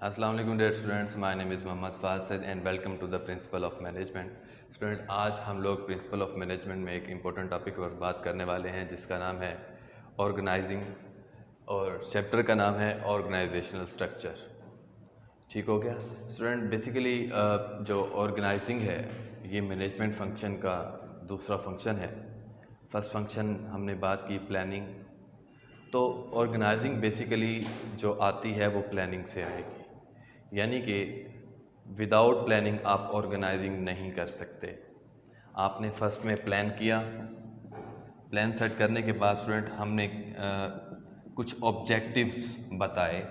अस्सलाम वालेकुम dear students, my name is Mohammad Fasid and welcome to the principal of management. Student, आज हम लोग प्रिंसिपल ऑफ मैनेजमेंट में एक इम्पोर्टेंट टॉपिक पर बात करने वाले हैं जिसका नाम है ऑर्गेनाइजिंग, और चैप्टर का नाम है ऑर्गेनाइजेशनल स्ट्रक्चर। ठीक हो गया स्टूडेंट। बेसिकली जो ऑर्गेनाइजिंग है ये मैनेजमेंट फंक्शन का दूसरा फंक्शन है। फर्स्ट फंक्शन हमने बात की प्लानिंग, तो ऑर्गेनाइजिंग बेसिकली जो आती है वो प्लानिंग से आएगी, यानी कि विदाउट प्लानिंग आप ऑर्गेनाइजिंग नहीं कर सकते। आपने फर्स्ट में प्लान किया, प्लान सेट करने के बाद स्टूडेंट हमने कुछ ऑब्जेक्टिव्स बताए।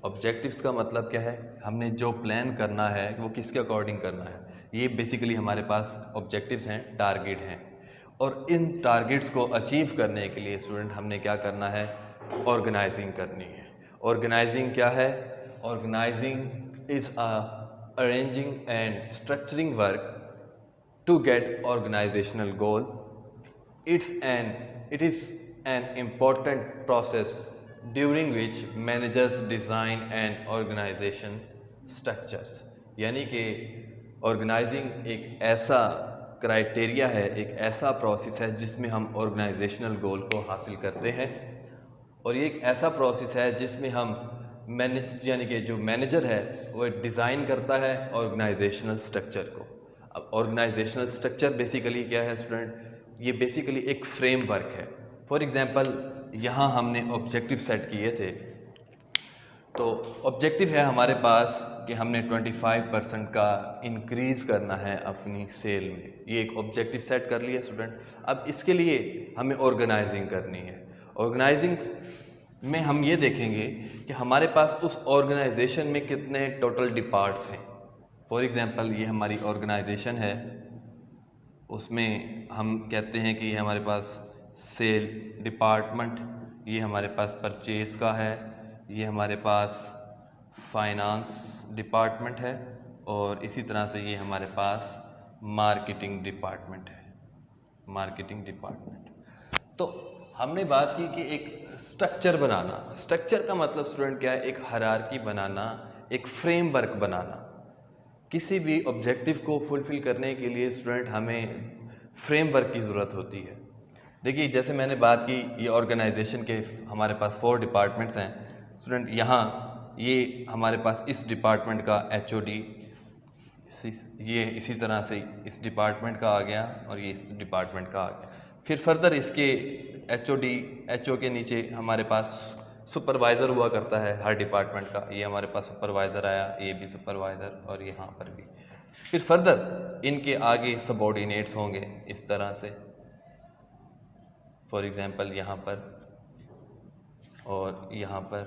ऑब्जेक्टिव्स का मतलब क्या है, हमने जो प्लान करना है वो किसके अकॉर्डिंग करना है, ये बेसिकली हमारे पास ऑब्जेक्टिव्स हैं, टारगेट हैं। और इन टारगेट्स को अचीव करने के लिए स्टूडेंट हमने क्या करना है, ऑर्गेनाइजिंग करनी है। ऑर्गेनाइजिंग क्या है? Organizing is arranging and structuring work to get organizational goal. It is an important process during which managers design and organization structures। यानी कि ऑर्गेनाइजिंग एक ऐसा क्राइटेरिया है, एक ऐसा प्रोसेस है जिसमें हम ऑर्गेनाइजेशनल गोल को हासिल करते हैं। और ये एक ऐसा प्रोसेस है जिसमें हम मैनेज यानी कि जो मैनेजर है वो डिज़ाइन करता है ऑर्गेनाइजेशनल स्ट्रक्चर को। अब ऑर्गेनाइजेशनल स्ट्रक्चर बेसिकली क्या है स्टूडेंट, ये बेसिकली एक फ्रेमवर्क है। फॉर एग्जांपल यहाँ हमने ऑब्जेक्टिव सेट किए थे, तो ऑब्जेक्टिव है हमारे पास कि हमने 25% का इंक्रीज़ करना है अपनी सेल में। ये एक ऑब्जेक्टिव सेट कर लिया स्टूडेंट। अब इसके लिए हमें ऑर्गेनाइजिंग करनी है। ऑर्गेनाइजिंग में हम ये देखेंगे कि हमारे पास उस ऑर्गेनाइजेशन में कितने टोटल डिपार्ट्स हैं। फॉर एग्जांपल ये हमारी ऑर्गेनाइजेशन है, उसमें हम कहते हैं कि ये हमारे पास सेल डिपार्टमेंट, ये हमारे पास परचेज़ का है, ये हमारे पास फाइनेंस डिपार्टमेंट है, और इसी तरह से ये हमारे पास मार्केटिंग डिपार्टमेंट है, मार्केटिंग डिपार्टमेंट। तो हमने बात की कि एक स्ट्रक्चर बनाना। स्ट्रक्चर का मतलब स्टूडेंट क्या है, एक हायरार्की बनाना, एक फ्रेमवर्क बनाना। किसी भी ऑब्जेक्टिव को फुलफ़िल करने के लिए स्टूडेंट हमें फ्रेमवर्क की ज़रूरत होती है। देखिए जैसे मैंने बात की, ये ऑर्गेनाइजेशन के हमारे पास 4 डिपार्टमेंट्स हैं स्टूडेंट। यहाँ ये हमारे पास इस डिपार्टमेंट का HOD, ये इसी तरह से इस डिपार्टमेंट का आ गया, और ये इस डिपार्टमेंट का आ गया। फिर फर्दर इसके HO के नीचे हमारे पास सुपरवाइज़र हुआ करता है हर डिपार्टमेंट का। ये हमारे पास सुपरवाइज़र आया, ये भी सुपरवाइज़र, और यहाँ पर भी। फिर फर्दर इनके आगे सबऑर्डिनेट्स होंगे इस तरह से, फॉर एग्जांपल यहाँ पर और यहाँ पर,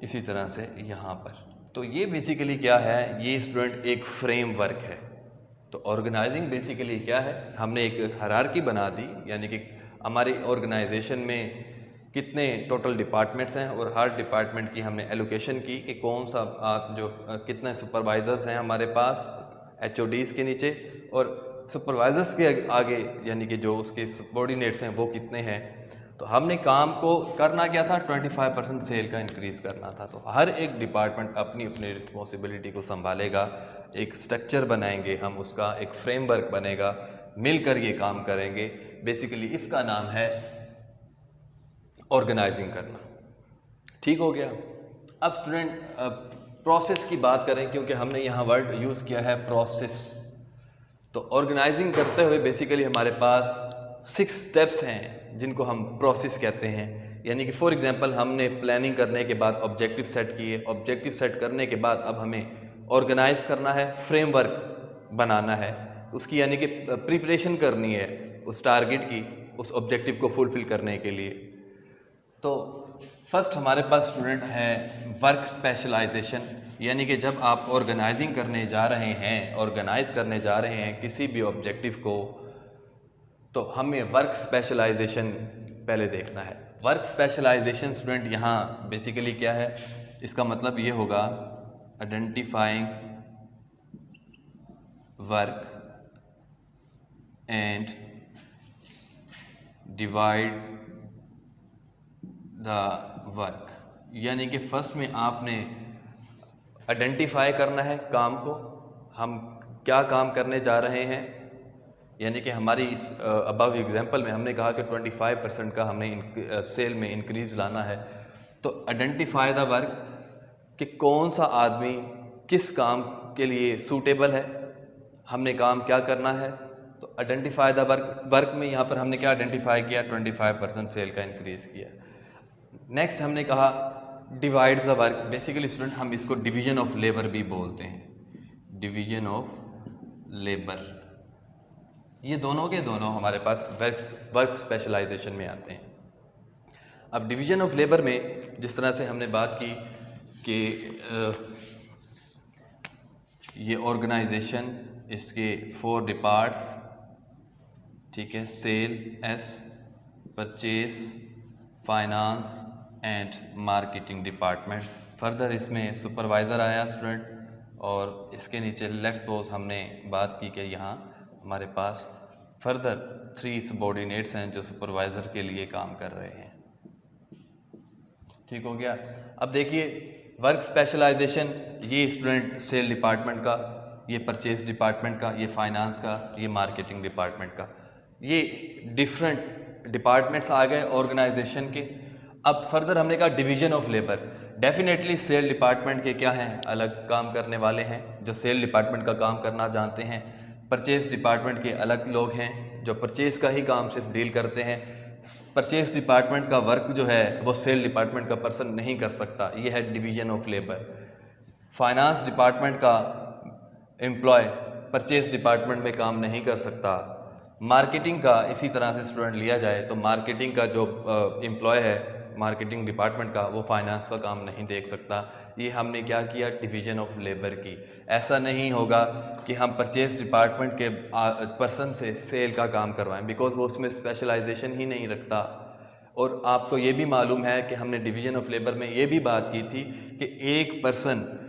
इसी तरह से यहाँ पर। तो ये बेसिकली क्या है, ये स्टूडेंट एक फ्रेमवर्क है। तो ऑर्गेनाइजिंग बेसिकली क्या है, हमने एक हायरार्की बना दी, यानी कि हमारी ऑर्गेनाइजेशन में कितने टोटल डिपार्टमेंट्स हैं, और हर डिपार्टमेंट की हमने एलोकेशन की कि कौन सा कितने सुपरवाइज़र्स हैं हमारे पास HODs के नीचे, और सुपरवाइज़र्स के आगे यानी कि जो उसके सबऑर्डिनेट्स हैं वो कितने हैं। तो हमने काम को करना क्या था, 25% सेल का इंक्रीज़ करना था। तो हर एक डिपार्टमेंट अपनी अपनी रिस्पॉन्सिबिलिटी को संभालेगा, एक स्ट्रक्चर बनाएंगे हम, उसका एक फ्रेमवर्क बनेगा, मिलकर ये काम करेंगे। बेसिकली इसका नाम है ऑर्गेनाइजिंग करना। ठीक हो गया। अब स्टूडेंट प्रोसेस की बात करें, क्योंकि हमने यहाँ वर्ड यूज़ किया है प्रोसेस। तो ऑर्गेनाइजिंग करते हुए बेसिकली हमारे पास 6 स्टेप्स हैं जिनको हम प्रोसेस कहते हैं। यानी कि फॉर एग्जांपल हमने प्लानिंग करने के बाद ऑब्जेक्टिव सेट किए, ऑब्जेक्टिव सेट करने के बाद अब हमें ऑर्गेनाइज करना है, फ्रेमवर्क बनाना है उसकी, यानी कि प्रिपरेशन करनी है उस टारगेट की, उस ऑब्जेक्टिव को फुलफिल करने के लिए। तो फर्स्ट हमारे पास स्टूडेंट है वर्क स्पेशलाइजेशन, यानी कि जब आप ऑर्गेनाइजिंग करने जा रहे हैं, ऑर्गेनाइज करने जा रहे हैं किसी भी ऑब्जेक्टिव को, तो हमें वर्क स्पेशलाइजेशन पहले देखना है। वर्क स्पेशलाइजेशन स्टूडेंट यहाँ बेसिकली क्या है, इसका मतलब ये होगा identifying work and divide the work. यानी कि फर्स्ट में आपने आइडेंटिफाई करना है काम को, हम क्या काम करने जा रहे हैं। यानी कि हमारी इस अबव एग्जांपल में हमने कहा कि 25% का हमने सेल में इंक्रीज़ लाना है। तो आइडेंटिफाई द वर्क कि कौन सा आदमी किस काम के लिए सूटेबल है, हमने काम क्या करना है। तो आइडेंटिफाई द वर्क में यहाँ पर हमने क्या आइडेंटिफाई किया, 25% सेल का इंक्रीज़ किया। नेक्स्ट हमने कहा divides the work. Basically student हम इसको डिवीजन ऑफ लेबर भी बोलते हैं, डिवीजन ऑफ लेबर। ये दोनों के दोनों हमारे पास वर्क स्पेशलाइजेशन में आते हैं। अब डिवीजन ऑफ लेबर में जिस तरह से हमने बात की कि ये ऑर्गेनाइजेशन, इसके 4 डिपार्ट्स, ठीक है, sales, purchase, finance and marketing department. Further इसमें सुपरवाइज़र आया स्टूडेंट, और इसके नीचे लेट्स सपोज हमने बात की कि यहाँ हमारे पास फर्दर 3 सबॉर्डिनेट्स हैं जो सुपरवाइज़र के लिए काम कर रहे हैं। ठीक हो गया। अब देखिए वर्क स्पेशलाइजेशन, ये स्टूडेंट सेल डिपार्टमेंट का, ये परचेज डिपार्टमेंट का, ये फाइनेंस का, ये मार्केटिंग डिपार्टमेंट का, ये डिफरेंट डिपार्टमेंट्स आ गए ऑर्गेनाइजेशन के। अब फर्दर हमने कहा division of labour. Definitely sale department के क्या हैं, अलग काम करने वाले हैं जो सेल डिपार्टमेंट का काम करना जानते हैं। परचेज डिपार्टमेंट के अलग लोग हैं जो परचेज का ही काम सिर्फ डील करते हैं। परचेज डिपार्टमेंट का वर्क जो है वो सेल डिपार्टमेंट का पर्सन नहीं कर सकता, ये है division of labour. Finance department का एम्प्लॉय परचेज डिपार्टमेंट में काम नहीं कर सकता। मार्केटिंग का इसी तरह से स्टूडेंट लिया जाए तो मार्केटिंग का जो एम्प्लॉय है मार्केटिंग डिपार्टमेंट का, वो फाइनेंस का काम नहीं देख सकता। ये हमने क्या किया, डिवीजन ऑफ लेबर की। ऐसा नहीं होगा कि हम परचेज डिपार्टमेंट के पर्सन से सेल का काम करवाएं, बिकॉज वो उसमें स्पेशलाइजेशन ही नहीं रखता। और आपको ये भी मालूम है कि हमने डिवीजन ऑफ लेबर में ये भी बात की थी कि एक पर्सन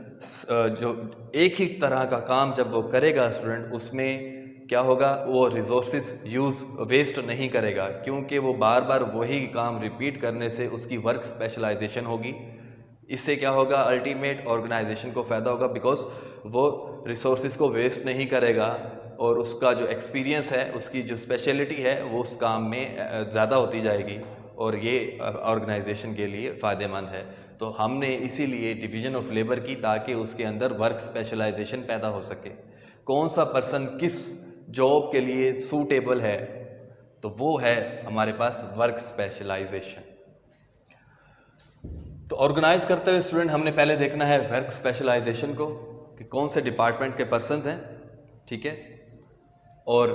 जो एक ही तरह का काम जब वो करेगा स्टूडेंट, उसमें क्या होगा, वो रिसोर्सेज यूज़ वेस्ट नहीं करेगा, क्योंकि वो बार बार वही काम रिपीट करने से उसकी वर्क स्पेशलाइजेशन होगी। इससे क्या होगा, अल्टीमेट ऑर्गेनाइजेशन को फ़ायदा होगा, बिकॉज वो रिसोर्सेज को वेस्ट नहीं करेगा और उसका जो एक्सपीरियंस है, उसकी जो स्पेशलिटी है, वो उस काम में ज़्यादा होती जाएगी और ये ऑर्गेनाइजेशन के लिए फ़ायदेमंद है। तो हमने इसीलिए डिवीज़न ऑफ लेबर की, ताकि उसके अंदर वर्क स्पेशलाइजेशन पैदा हो सके। कौन सा पर्सन किस जॉब के लिए सूटेबल है, तो वो है हमारे पास वर्क स्पेशलाइजेशन। तो ऑर्गेनाइज करते हुए स्टूडेंट हमने पहले देखना है वर्क स्पेशलाइजेशन को कि कौन से डिपार्टमेंट के पर्सन्स हैं, ठीक है, और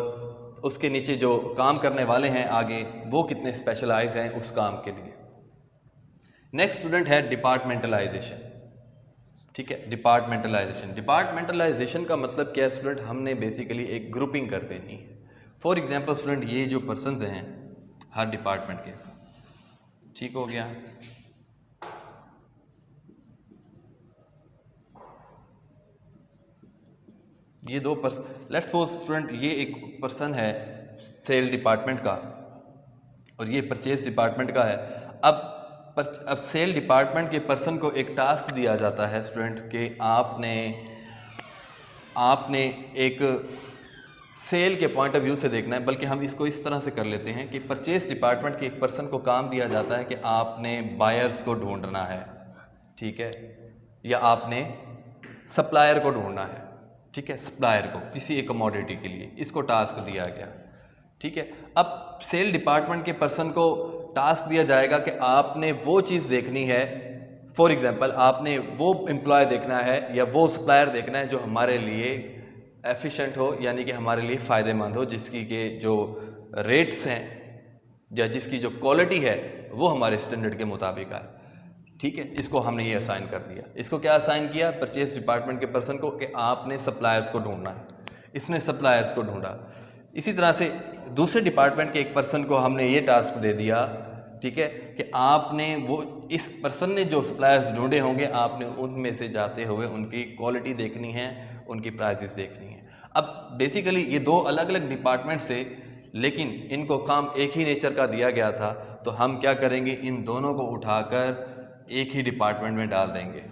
उसके नीचे जो काम करने वाले हैं आगे, वो कितने स्पेशलाइज हैं उस काम के लिए। नेक्स्ट स्टूडेंट है डिपार्टमेंटलाइजेशन, ठीक है। डिपार्टमेंटलाइजेशन का मतलब क्या है स्टूडेंट, हमने बेसिकली एक ग्रुपिंग कर देनी है। फॉर एग्जांपल स्टूडेंट, ये जो पर्सन्स हैं हर डिपार्टमेंट के, ठीक हो गया। ये 2 पर्सन, लेट्स सपोज स्टूडेंट ये एक पर्सन है सेल डिपार्टमेंट का और ये परचेज डिपार्टमेंट का है। अब सेल डिपार्टमेंट के पर्सन को एक टास्क दिया जाता है स्टूडेंट कि आपने एक सेल के पॉइंट ऑफ व्यू से देखना है, बल्कि हम इसको इस तरह से कर लेते हैं कि परचेज डिपार्टमेंट के एक पर्सन को काम दिया जाता है कि आपने बायर्स को ढूंढना है, ठीक है, या आपने सप्लायर को ढूंढना है, ठीक है, सप्लायर को किसी एक कमोडिटी के लिए, इसको टास्क दिया गया, ठीक है। अब सेल डिपार्टमेंट के पर्सन को टास्क दिया जाएगा कि आपने वो चीज़ देखनी है, फॉर एग्जांपल आपने वो एम्प्लॉय देखना है या वो सप्लायर देखना है जो हमारे लिए एफिशिएंट हो, यानी कि हमारे लिए फ़ायदेमंद हो, जिसकी के जो रेट्स हैं या जिसकी जो क्वालिटी है वो हमारे स्टैंडर्ड के मुताबिक आए, ठीक है। इसको हमने ये असाइन कर दिया। इसको क्या असाइन किया, परचेज डिपार्टमेंट के पर्सन को, कि आपने सप्लायर्स को ढूंढना है। इसने सप्लायर्स को ढूंढा। इसी तरह से दूसरे डिपार्टमेंट के एक पर्सन को हमने ये टास्क दे दिया, ठीक है, कि आपने वो इस पर्सन ने जो सप्लायर्स ढूंढे होंगे, आपने उनमें से जाते हुए उनकी क्वालिटी देखनी है, उनकी प्राइसेस देखनी है। अब बेसिकली ये 2 अलग अलग डिपार्टमेंट से, लेकिन इनको काम एक ही नेचर का दिया गया था, तो हम क्या करेंगे, इन दोनों को उठाकर एक ही डिपार्टमेंट में डाल देंगे।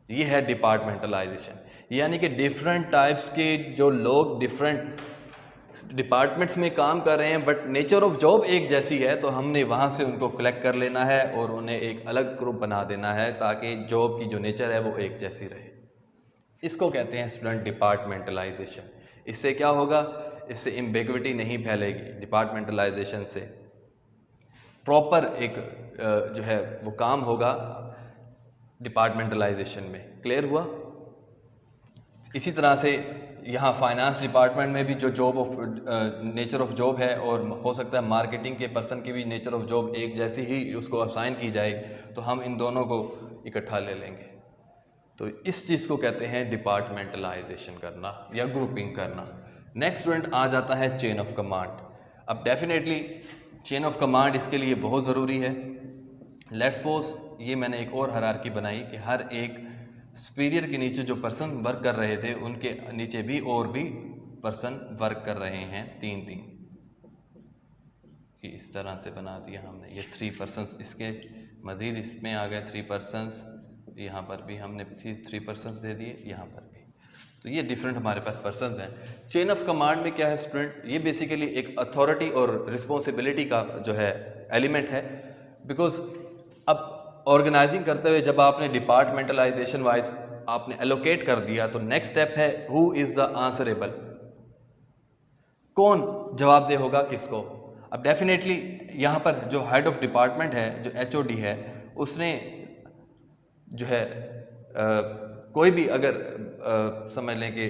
ये है डिपार्टमेंटलाइजेशन, यानी कि डिफरेंट टाइप्स के जो लोग डिफरेंट डिपार्टमेंट्स में काम कर रहे हैं बट नेचर ऑफ जॉब एक जैसी है, तो हमने वहाँ से उनको कलेक्ट कर लेना है और उन्हें एक अलग ग्रुप बना देना है ताकि जॉब की जो नेचर है वो एक जैसी रहे। इसको कहते हैं स्टूडेंट डिपार्टमेंटलाइजेशन। इससे क्या होगा, इससे एम्बिग्विटी नहीं फैलेगी। डिपार्टमेंटलाइजेशन से प्रॉपर एक जो है वो काम होगा डिपार्टमेंटलाइजेशन में। क्लियर हुआ? इसी तरह से यहाँ फाइनेंस डिपार्टमेंट में भी जो job of nature of job है, और हो सकता है मार्केटिंग के पर्सन की भी नेचर ऑफ जॉब एक जैसी ही उसको असाइन की जाए, तो हम इन दोनों को इकट्ठा ले लेंगे। तो इस चीज़ को कहते हैं डिपार्टमेंटलाइजेशन करना या ग्रुपिंग करना। नेक्स्ट स्टूडेंट आ जाता है चेन ऑफ कमांड। अब डेफिनेटली चेन ऑफ कमांड इसके लिए बहुत ज़रूरी है। लेट्स सपोज ये मैंने एक और हायरार्की बनाई कि हर एक सुपीरियर के नीचे जो पर्सन वर्क कर रहे थे उनके नीचे भी और भी पर्सन वर्क कर रहे हैं, तीन तीन। इस तरह से बना दिया हमने, ये 3 पर्सन्स, इसके मज़ीद इसमें आ गए 3 पर्सन्स, यहाँ पर भी हमने 3 पर्सन्स दे दिए, यहाँ पर भी। तो ये डिफरेंट हमारे पास पर्सन्स हैं। चेन ऑफ कमांड में क्या है स्टूडेंट, ये बेसिकली एक अथॉरिटी और रिस्पॉन्सिबिलिटी का जो है एलिमेंट है। बिकॉज अब ऑर्गेनाइजिंग करते हुए जब आपने डिपार्टमेंटलाइजेशन वाइज आपने एलोकेट कर दिया, तो नेक्स्ट स्टेप है हु इज़ द आंसरेबल, कौन जवाबदेह होगा किसको। अब डेफिनेटली यहाँ पर जो हेड ऑफ डिपार्टमेंट है, जो HOD है, उसने जो है कोई भी अगर समझ लें कि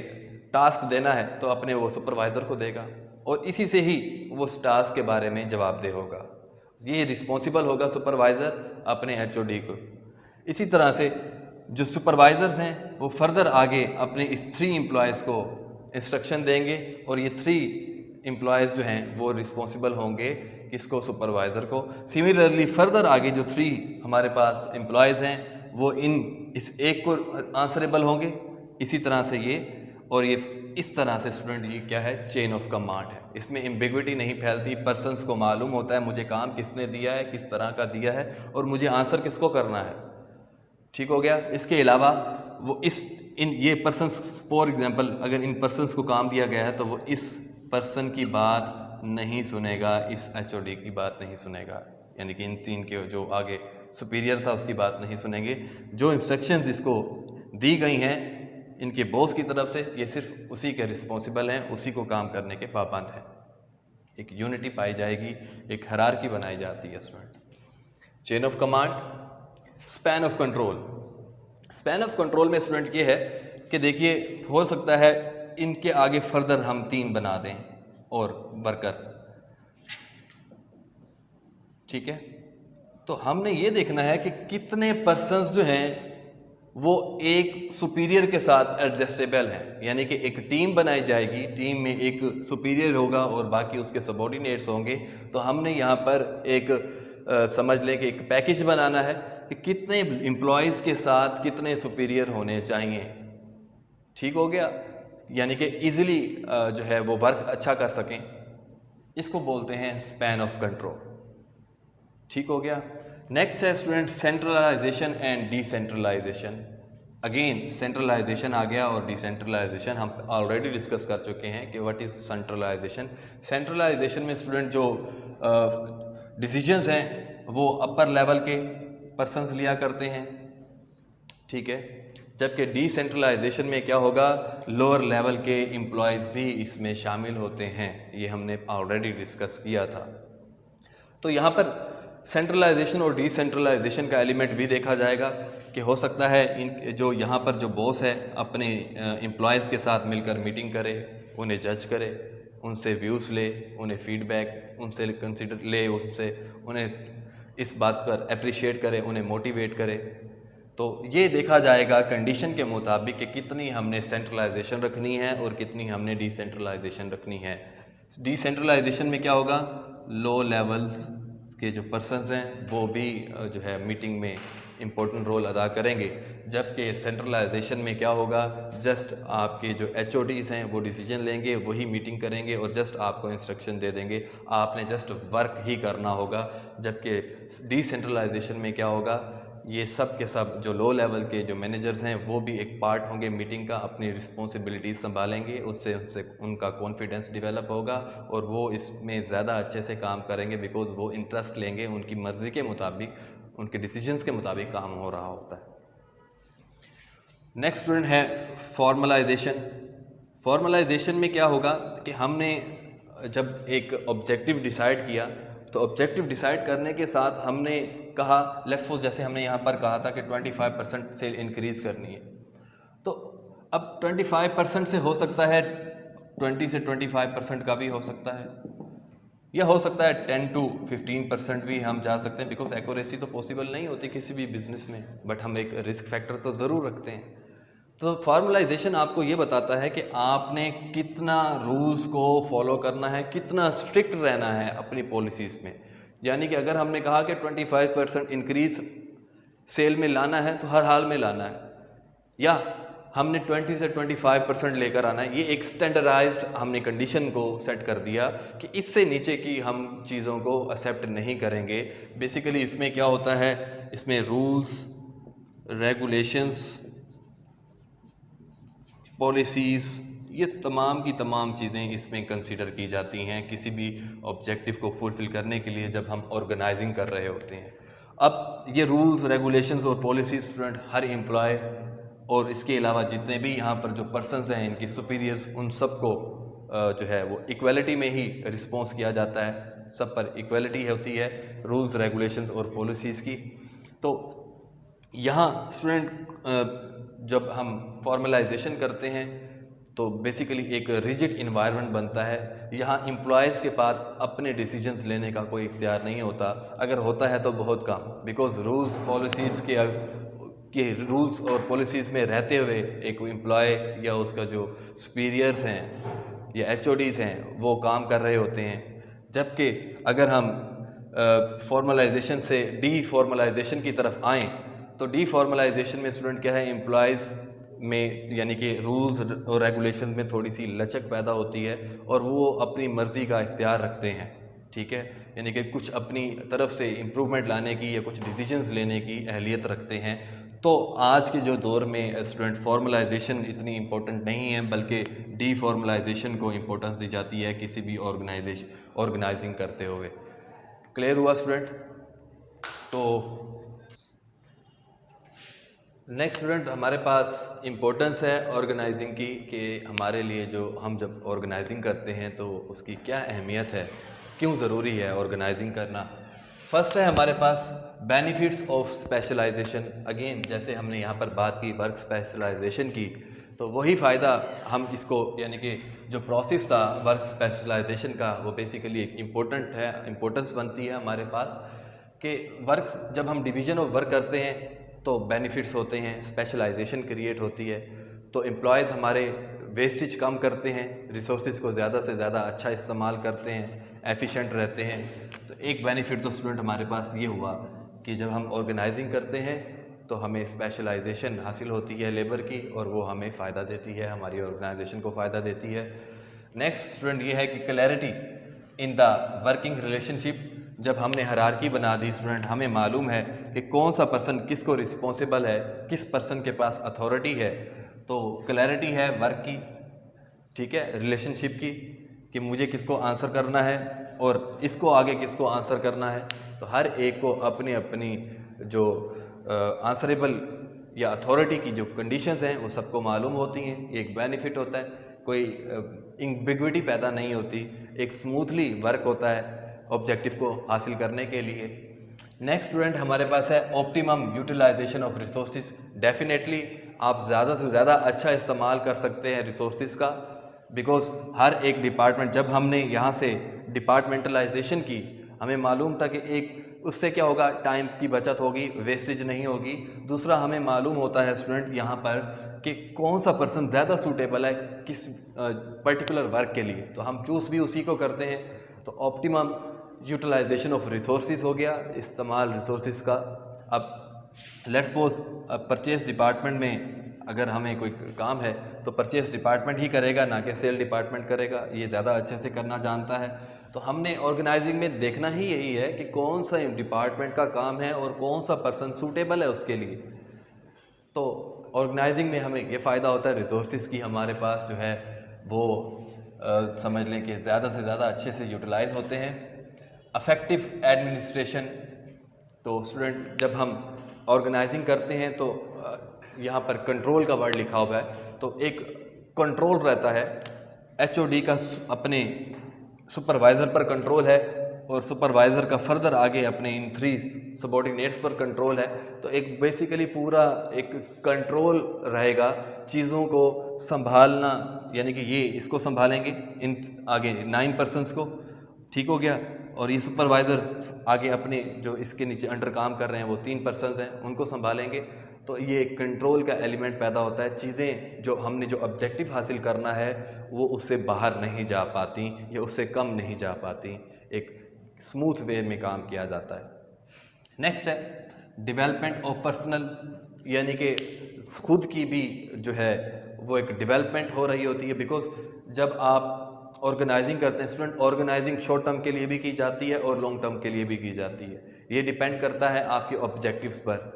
टास्क देना है तो अपने वो सुपरवाइज़र को देगा और इसी से ही वो उस टास्क के बारे में जवाबदेह होगा। ये रिस्पॉन्सिबल होगा सुपरवाइज़र अपने HOD को। इसी तरह से जो सुपरवाइज़र्स हैं वो फर्दर आगे अपने इस 3 एम्प्लॉयज़ को इंस्ट्रक्शन देंगे और ये 3 एम्प्लॉयज़ जो हैं वो रिस्पॉन्सिबल होंगे किसको, सुपरवाइज़र को। सिमिलरली फर्दर आगे जो 3 हमारे पास एम्प्लॉयज़ हैं वो इस एक को आंसरेबल होंगे। इसी तरह से ये और ये इस तरह से स्टूडेंट ये क्या है, चेन ऑफ कमांड है। इसमें एम्बिग्विटी नहीं फैलती, पर्सन्स को मालूम होता है मुझे काम किसने दिया है, किस तरह का दिया है और मुझे आंसर किसको करना है। ठीक हो गया। इसके अलावा वो ये पर्सन्स, फॉर एग्जांपल अगर इन पर्सन्स को काम दिया गया है तो वो इस पर्सन की बात नहीं सुनेगा, इस HOD की बात नहीं सुनेगा, यानी कि इन 3 के जो आगे सुपीरियर था उसकी बात नहीं सुनेंगे। जो इंस्ट्रक्शंस इसको दी गई हैं इनके बॉस की तरफ से, ये सिर्फ उसी के रिस्पॉन्सिबल हैं, उसी को काम करने के पाबंद हैं। एक यूनिटी पाई जाएगी, एक हायरार्की बनाई जाती है student. Chain of command, span of control. Span of control में स्टूडेंट ये है कि देखिए हो सकता है इनके आगे फर्दर हम 3 बना दें और वर्कर, ठीक है। तो हमने ये देखना है कि कितने पर्सन्स जो हैं वो एक सुपीरियर के साथ एडजस्टेबल हैं, यानी कि एक टीम बनाई जाएगी, टीम में एक सुपीरियर होगा और बाकी उसके सबॉर्डिनेट्स होंगे। तो हमने यहाँ पर एक समझ लें कि एक पैकेज बनाना है कि कितने एम्प्लॉयज़ के साथ कितने सुपीरियर होने चाहिए। ठीक हो गया, यानी कि इजीली जो है वो वर्क अच्छा कर सकें। इसको बोलते हैं स्पैन ऑफ कंट्रोल। ठीक हो गया। नेक्स्ट है student centralization and decentralization. Again centralization आ गया और डिसेंट्रलाइजेशन हम ऑलरेडी डिस्कस कर चुके हैं कि व्हाट इज़ सेंट्रलाइजेशन। सेंट्रलाइजेशन में स्टूडेंट जो डिसीजंस हैं वो अपर लेवल के पर्सन्स लिया करते हैं, ठीक है। जबकि डिसेंट्रलाइजेशन में क्या होगा, लोअर लेवल के एम्प्लॉयज़ भी इसमें शामिल होते हैं, ये हमने ऑलरेडी डिस्कस किया था। तो यहाँ पर सेंट्रलाइजेशन और डिसेंट्रलाइजेशन का एलिमेंट भी देखा जाएगा कि हो सकता है इन जो यहाँ पर जो बॉस है अपने एम्प्लॉयज़ के साथ मिलकर मीटिंग करे, उन्हें जज करे, उनसे व्यूज़ ले, उन्हें फीडबैक उनसे कंसिडर ले, उन्हें इस बात पर अप्रिशिएट करे, उन्हें मोटिवेट करे। तो ये देखा जाएगा कंडीशन के मुताबिक कि कितनी हमने सेंट्रलाइजेशन रखनी है और कितनी हमने डिसेंट्रलाइजेशन रखनी है। डिसेंट्रलाइजेशन में क्या होगा, लो लेवल्स के जो पर्सन्स हैं वो भी जो है मीटिंग में इम्पोर्टेंट रोल अदा करेंगे। जबकि सेंट्रलाइजेशन में क्या होगा, जस्ट आपके जो HODs हैं वो डिसीजन लेंगे, वही मीटिंग करेंगे और जस्ट आपको इंस्ट्रक्शन दे देंगे, आपने जस्ट वर्क ही करना होगा। जबकि डिसेंट्रलाइजेशन में क्या होगा ये सब के सब जो लो लेवल के जो मैनेजर्स हैं वो भी एक पार्ट होंगे मीटिंग का, अपनी रिस्पॉन्सिबिलिटीज़ संभालेंगे, उससे उनसे उनका कॉन्फिडेंस डेवलप होगा और वो इसमें ज़्यादा अच्छे से काम करेंगे, बिकॉज़ वो इंटरेस्ट लेंगे, उनकी मर्ज़ी के मुताबिक, उनके डिसीजंस के मुताबिक काम हो रहा होता है। नेक्स्ट स्टूडेंट है फॉर्मलाइजेशन। फॉर्मलाइजेशन में क्या होगा कि हमने जब एक ऑब्जेक्टिव डिसाइड किया, तो ऑब्जेक्टिव डिसाइड करने के साथ हमने कहा, लेट्स सपोज जैसे हमने यहाँ पर कहा था कि 25% सेल इंक्रीज़ करनी है, तो अब 25% से हो सकता है 20 से 25% का भी हो सकता है, या हो सकता है 10 to 15% भी हम जा सकते हैं, बिकॉज एक्यूरेसी तो पॉसिबल नहीं होती किसी भी बिजनेस में, बट हम एक रिस्क फैक्टर तो ज़रूर रखते हैं। तो फॉर्मलाइजेशन आपको ये बताता है कि आपने कितना रूल्स को फॉलो करना है, कितना स्ट्रिक्ट रहना है अपनी पॉलिसीज़ में। यानी कि अगर हमने कहा कि 25% इंक्रीज सेल में लाना है तो हर हाल में लाना है, या हमने 20 से 25% लेकर आना है, ये एक स्टैंडर्डाइज्ड हमने कंडीशन को सेट कर दिया कि इससे नीचे की हम चीज़ों को एक्सेप्ट नहीं करेंगे। बेसिकली इसमें क्या होता है, इसमें रूल्स, रेगुलेशंस, पॉलिसीज़, ये तमाम की तमाम चीज़ें इसमें कंसीडर की जाती हैं किसी भी ऑब्जेक्टिव को फुलफ़िल करने के लिए जब हम ऑर्गेनाइजिंग कर रहे होते हैं। अब ये रूल्स, रेगुलेशंस और पॉलिसीज़ स्टूडेंट हर एम्प्लॉय और इसके अलावा जितने भी यहाँ पर जो पर्सनस हैं, इनकी सुपीरियर्स, उन सबको जो है वो इक्वलिटी में ही रिस्पॉन्स किया जाता है, सब पर इक्वलिटी होती है रूल्स, रेगुलेशंस और पॉलिसीज़ की। तो यहाँ स्टूडेंट जब हम फॉर्मलाइजेशन करते हैं तो बेसिकली एक रिजिड इन्वायरमेंट बनता है। यहाँ एम्प्लॉयज़ के पास अपने डिसीजंस लेने का कोई इख्तियार नहीं होता, अगर होता है तो बहुत कम, बिकॉज रूल्स पॉलिसीज़ के रूल्स और पॉलिसीज़ में रहते हुए एक एम्प्लॉय या उसका जो सुपीरियर्स हैं या एचओडीज़ हैं वो काम कर रहे होते हैं। जबकि अगर हम फॉर्मलाइजेशन से डी फॉर्मलाइजेशन की तरफ आएँ तो डी फॉर्मलाइजेशन में स्टूडेंट क्या है, एम्प्लॉयज़ में यानी कि रूल्स और रेगुलेशन में थोड़ी सी लचक पैदा होती है और वो अपनी मर्ज़ी का इख्तियार रखते हैं, ठीक है, यानी कि कुछ अपनी तरफ से इम्प्रूवमेंट लाने की या कुछ डिसीजंस लेने की अहलियत रखते हैं। तो आज के जो दौर में स्टूडेंट फॉर्मलाइजेशन इतनी इम्पोर्टेंट नहीं है, बल्कि डी फॉर्मलाइजेशन को इम्पोर्टेंस दी जाती है किसी भी ऑर्गेनाइजिंग करते हुए। क्लियर हुआ स्टूडेंट? तो नेक्स्ट स्टूडेंट हमारे पास इम्पोर्टेंस है ऑर्गेनाइजिंग की, कि हमारे लिए जो हम जब ऑर्गेनाइजिंग करते हैं तो उसकी क्या अहमियत है, क्यों ज़रूरी है ऑर्गेनाइजिंग करना। फर्स्ट है हमारे पास बेनिफिट्स ऑफ स्पेशलाइजेशन। अगेन जैसे हमने यहाँ पर बात की वर्क स्पेशलाइजेशन की, तो वही फ़ायदा हम इसको यानी कि जो प्रोसेस था वर्क स्पेशलाइजेशन का वो बेसिकली एक इम्पोर्टेंस बनती है हमारे पास, कि वर्क जब हम डिवीज़न ऑफ वर्क करते हैं तो बेनिफिट्स होते हैं, स्पेशलाइजेशन क्रिएट होती है, तो एम्प्लॉयज़ हमारे वेस्टेज कम करते हैं, रिसोर्सेज को ज़्यादा से ज़्यादा अच्छा इस्तेमाल करते हैं, एफिशिएंट रहते हैं। तो एक बेनिफिट तो स्टूडेंट हमारे पास ये हुआ कि जब हम ऑर्गेनाइजिंग करते हैं तो हमें स्पेशलाइजेशन हासिल होती है लेबर की और वो हमें फ़ायदा देती है, हमारी ऑर्गेनाइजेशन को फ़ायदा देती है। नेक्स्ट स्टूडेंट ये है कि clarity in the working relationship. जब हमने हायरार्की बना दी स्टूडेंट, हमें मालूम है कि कौन सा पर्सन किसको रिस्पॉन्सिबल है, किस पर्सन के पास अथॉरिटी है, तो क्लैरिटी है वर्क की, ठीक है, रिलेशनशिप की, कि मुझे किसको आंसर करना है और इसको आगे किसको आंसर करना है। तो हर एक को अपनी अपनी जो आंसरेबल या अथॉरिटी की जो कंडीशंस हैं वो सबको मालूम होती हैं। एक बेनिफिट होता है, कोई एम्बिग्विटी पैदा नहीं होती, एक स्मूथली वर्क होता है ऑब्जेक्टिव को हासिल करने के लिए। नेक्स्ट स्टूडेंट हमारे पास है optimum utilisation of resources. Definitely आप ज़्यादा से ज़्यादा अच्छा इस्तेमाल कर सकते हैं रिसोर्सेज का, बिकॉज हर एक डिपार्टमेंट, जब हमने यहाँ से डिपार्टमेंटलाइजेशन की, हमें मालूम था कि एक उससे क्या होगा, टाइम की बचत होगी, वेस्टेज नहीं होगी। दूसरा हमें मालूम होता है स्टूडेंट यहाँ पर कि कौन सा पर्सन ज़्यादा सूटेबल है किस पर्टिकुलर वर्क के लिए, तो हम चूज़ भी उसी को करते हैं। तो ऑप्टिमम यूटिलाइजेशन ऑफ रिसोर्सेज हो गया, इस्तेमाल रिसोर्सेज का। अब लेट्स सपोज परचेज डिपार्टमेंट में अगर हमें कोई काम है तो परचेज डिपार्टमेंट ही करेगा, ना कि सेल डिपार्टमेंट करेगा, ये ज़्यादा अच्छे से करना जानता है। तो हमने ऑर्गेनाइजिंग में देखना ही यही है कि कौन सा डिपार्टमेंट का काम है और कौन सा पर्सन सूटेबल है उसके लिए। तो ऑर्गेनाइजिंग में हमें ये फ़ायदा होता है रिसोर्सेज की हमारे पास जो है वो समझ लें कि ज़्यादा से ज़्यादा अच्छे से यूटिलाइज होते हैं। अफेक्टिव एडमिनिस्ट्रेशन, तो स्टूडेंट जब हम ऑर्गेनाइजिंग करते हैं तो यहाँ पर कंट्रोल का वर्ड लिखा हुआ है, तो एक कंट्रोल रहता है। एचओडी का अपने सुपरवाइज़र पर कंट्रोल है और सुपरवाइज़र का फर्दर आगे अपने इन 3 सबॉर्डिनेट्स पर कंट्रोल है। तो एक बेसिकली पूरा एक कंट्रोल रहेगा चीज़ों को संभालना, यानी कि ये इसको संभालेंगे इन आगे 9 पर्सन्स को, ठीक हो गया। और ये सुपरवाइज़र आगे अपने जो इसके नीचे अंडर काम कर रहे हैं वो 3 पर्सन्स हैं, उनको संभालेंगे। तो ये कंट्रोल का एलिमेंट पैदा होता है। चीज़ें जो हमने जो ऑब्जेक्टिव हासिल करना है वो उससे बाहर नहीं जा पाती या उससे कम नहीं जा पाती, एक स्मूथ वे में काम किया जाता है। नेक्स्ट है डेवलपमेंट ऑफ पर्सनल, यानी कि खुद की भी जो है वो एक डेवलपमेंट हो रही होती है। बिकॉज जब आप ऑर्गेनाइजिंग करते हैं स्टूडेंट, ऑर्गेनाइजिंग शॉर्ट टर्म के लिए भी की जाती है और लॉन्ग टर्म के लिए भी की जाती है। ये डिपेंड करता है आपके ऑब्जेक्टिव्स पर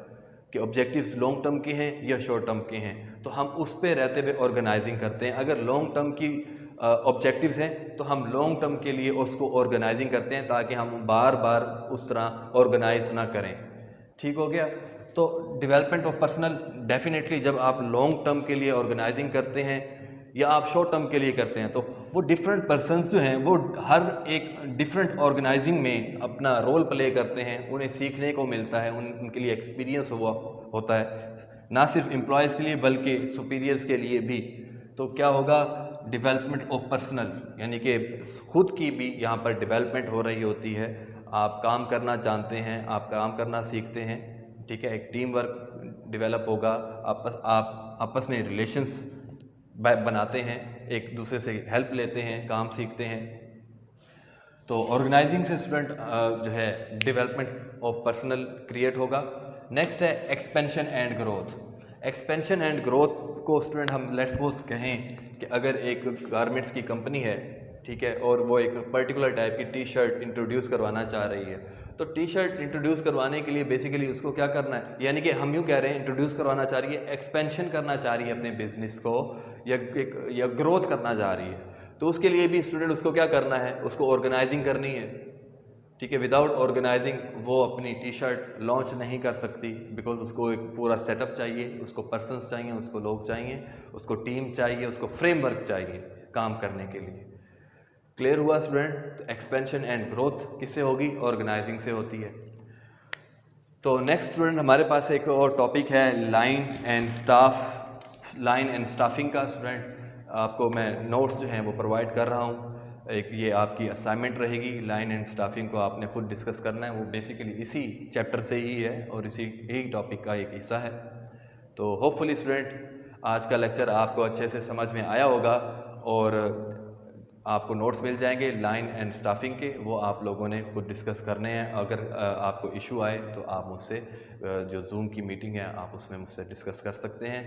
कि ऑब्जेक्टिव्स लॉन्ग टर्म के हैं या शॉर्ट टर्म के हैं। तो हम उस पे रहते हुए ऑर्गेनाइजिंग करते हैं। अगर लॉन्ग टर्म की ऑब्जेक्टिव्स हैं तो हम लॉन्ग टर्म के लिए उसको ऑर्गेनाइजिंग करते हैं ताकि हम बार बार उस तरह ऑर्गेनाइज ना करें, ठीक हो गया। तो डेवलपमेंट ऑफ पर्सनल डेफिनेटली जब आप लॉन्ग टर्म के लिए ऑर्गेनाइजिंग करते हैं या आप शॉर्ट टर्म के लिए करते हैं तो वो डिफरेंट पर्सन्स जो हैं वो हर एक डिफरेंट ऑर्गेनाइजिंग में अपना रोल प्ले करते हैं, उन्हें सीखने को मिलता है, उनके लिए एक्सपीरियंस हुआ होता है, ना सिर्फ एम्प्लॉयज़ के लिए बल्कि सुपीरियर्स के लिए भी। तो क्या होगा, डेवलपमेंट ऑफ पर्सनल, यानी कि खुद की भी यहाँ पर डेवलपमेंट हो रही होती है। आप काम करना जानते हैं, आप काम करना सीखते हैं, ठीक है, एक टीम वर्क डेवलप होगा, आप आपस में रिलेशंस बनाते हैं, एक दूसरे से हेल्प लेते हैं, काम सीखते हैं। तो ऑर्गेनाइजिंग से स्टूडेंट जो है डेवलपमेंट ऑफ पर्सनल क्रिएट होगा। नेक्स्ट है expansion and growth. Expansion and growth को स्टूडेंट हम लेट्स सपोज कहें कि अगर एक गारमेंट्स की कंपनी है, ठीक है, और वो एक पर्टिकुलर टाइप की टी शर्ट इंट्रोड्यूस करवाना चाह रही है, तो टी शर्ट इंट्रोड्यूस करवाने के लिए बेसिकली उसको क्या करना है, यानी कि हम यूँ कह रहे हैं इंट्रोड्यूस करवाना चाह रही है, एक्सपेंशन करना चाह रही है अपने बिजनेस को या ग्रोथ करना चाह रही है। तो उसके लिए भी स्टूडेंट उसको क्या करना है, उसको ऑर्गेनाइजिंग करनी है, ठीक है। विदाउट ऑर्गेनाइजिंग वो अपनी टी शर्ट लॉन्च नहीं कर सकती, बिकॉज उसको एक पूरा सेटअप चाहिए, उसको पर्सन्स चाहिए, उसको लोग चाहिए, उसको टीम चाहिए, उसको फ्रेमवर्क चाहिए काम करने के लिए। क्लियर हुआ स्टूडेंट? तो एक्सपेंशन एंड ग्रोथ किससे होगी? ऑर्गेनाइजिंग से होती है। तो नेक्स्ट स्टूडेंट हमारे पास एक और टॉपिक है लाइन एंड स्टाफिंग का। स्टूडेंट आपको मैं नोट्स जो हैं वो प्रोवाइड कर रहा हूँ, एक ये आपकी असाइनमेंट रहेगी। लाइन एंड स्टाफिंग को आपने खुद डिस्कस करना है, वो बेसिकली इसी चैप्टर से ही है और इसी ही टॉपिक का एक हिस्सा है। तो होपफुली स्टूडेंट आज का लेक्चर आपको अच्छे से समझ में आया होगा और आपको नोट्स मिल जाएंगे लाइन एंड स्टाफिंग के, वो आप लोगों ने खुद डिस्कस करने हैं। अगर आपको इशू आए तो आप मुझसे जो जूम की मीटिंग है आप उसमें मुझसे डिस्कस कर सकते हैं।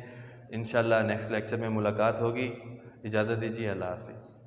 इंशाल्लाह नेक्स्ट लेक्चर में मुलाकात होगी। इजाज़त दीजिए, अल्लाह हाफ़िज़।